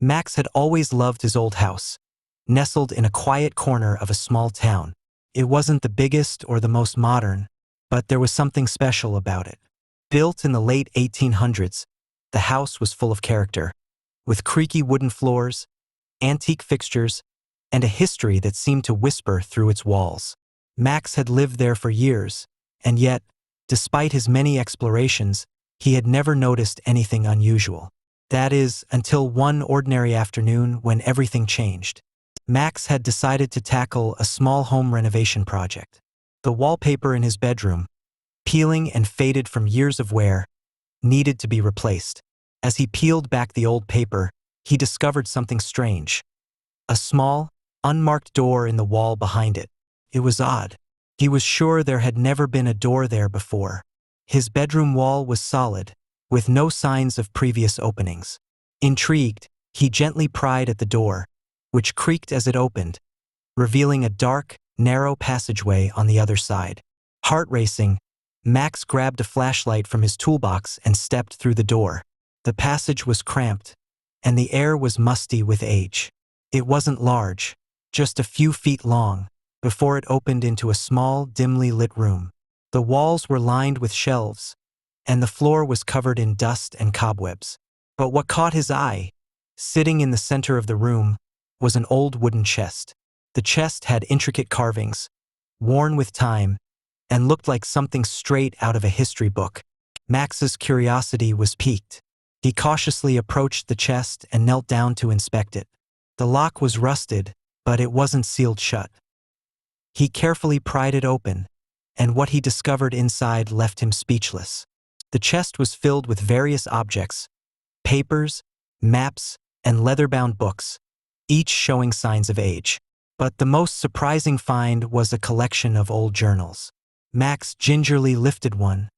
Max had always loved his old house, nestled in a quiet corner of a small town. It wasn't the biggest or the most modern, but there was something special about it. Built in the late 1800s, the house was full of character, with creaky wooden floors, antique fixtures, and a history that seemed to whisper through its walls. Max had lived there for years, and yet, despite his many explorations, he had never noticed anything unusual. That is, until one ordinary afternoon when everything changed. Max had decided to tackle a small home renovation project. The wallpaper in his bedroom, peeling and faded from years of wear, needed to be replaced. As he peeled back the old paper, he discovered something strange. A small, unmarked door in the wall behind it. It was odd. He was sure there had never been a door there before. His bedroom wall was solid, with no signs of previous openings. Intrigued, he gently pried at the door, which creaked as it opened, revealing a dark, narrow passageway on the other side. Heart racing, Max grabbed a flashlight from his toolbox and stepped through the door. The passage was cramped, and the air was musty with age. It wasn't large, just a few feet long, before it opened into a small, dimly lit room. The walls were lined with shelves, and the floor was covered in dust and cobwebs. But what caught his eye, sitting in the center of the room, was an old wooden chest. The chest had intricate carvings, worn with time, and looked like something straight out of a history book. Max's curiosity was piqued. He cautiously approached the chest and knelt down to inspect it. The lock was rusted, but it wasn't sealed shut. He carefully pried it open, and what he discovered inside left him speechless. The chest was filled with various objects, papers, maps, and leather-bound books, each showing signs of age. But the most surprising find was a collection of old journals. Max gingerly lifted one.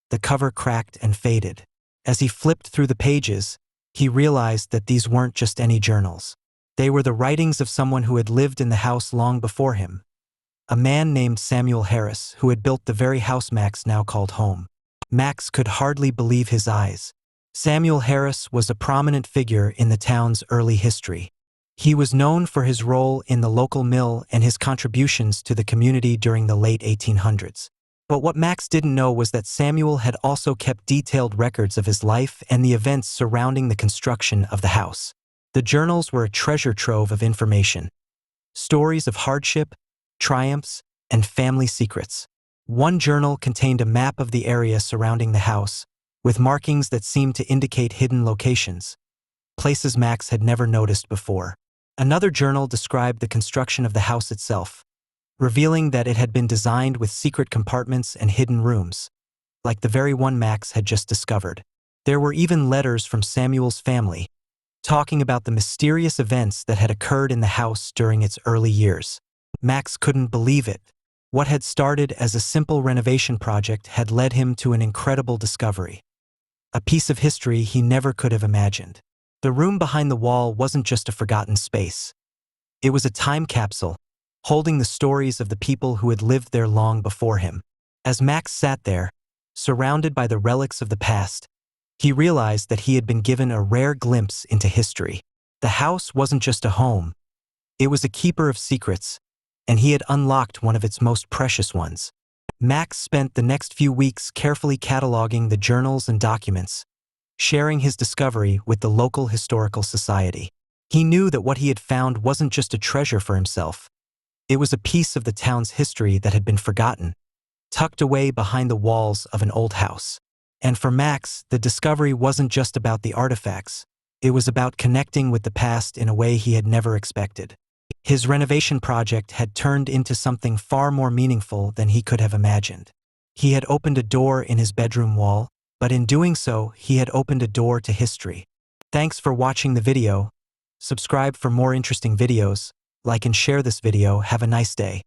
The cover cracked and faded. As he flipped through the pages, he realized that these weren't just any journals. They were the writings of someone who had lived in the house long before him. A man named Samuel Harris, who had built the very house Max now called home. Max could hardly believe his eyes. Samuel Harris was a prominent figure in the town's early history. He was known for his role in the local mill and his contributions to the community during the late 1800s. But what Max didn't know was that Samuel had also kept detailed records of his life and the events surrounding the construction of the house. The journals were a treasure trove of information. Stories of hardship, triumphs, and family secrets. One journal contained a map of the area surrounding the house, with markings that seemed to indicate hidden locations, places Max had never noticed before. Another journal described the construction of the house itself, revealing that it had been designed with secret compartments and hidden rooms, like the very one Max had just discovered. There were even letters from Samuel's family, talking about the mysterious events that had occurred in the house during its early years. Max couldn't believe it. What had started as a simple renovation project had led him to an incredible discovery. A piece of history he never could have imagined. The room behind the wall wasn't just a forgotten space. It was a time capsule, holding the stories of the people who had lived there long before him. As Max sat there, surrounded by the relics of the past, he realized that he had been given a rare glimpse into history. The house wasn't just a home. It was a keeper of secrets, and he had unlocked one of its most precious ones. Max spent the next few weeks carefully cataloging the journals and documents, sharing his discovery with the local historical society. He knew that what he had found wasn't just a treasure for himself. It was a piece of the town's history that had been forgotten, tucked away behind the walls of an old house. And for Max, the discovery wasn't just about the artifacts. It was about connecting with the past in a way he had never expected. His renovation project had turned into something far more meaningful than he could have imagined. He had opened a door in his bedroom wall, but in doing so, he had opened a door to history. Thanks for watching the video. Subscribe for more interesting videos. Like and share this video. Have a nice day.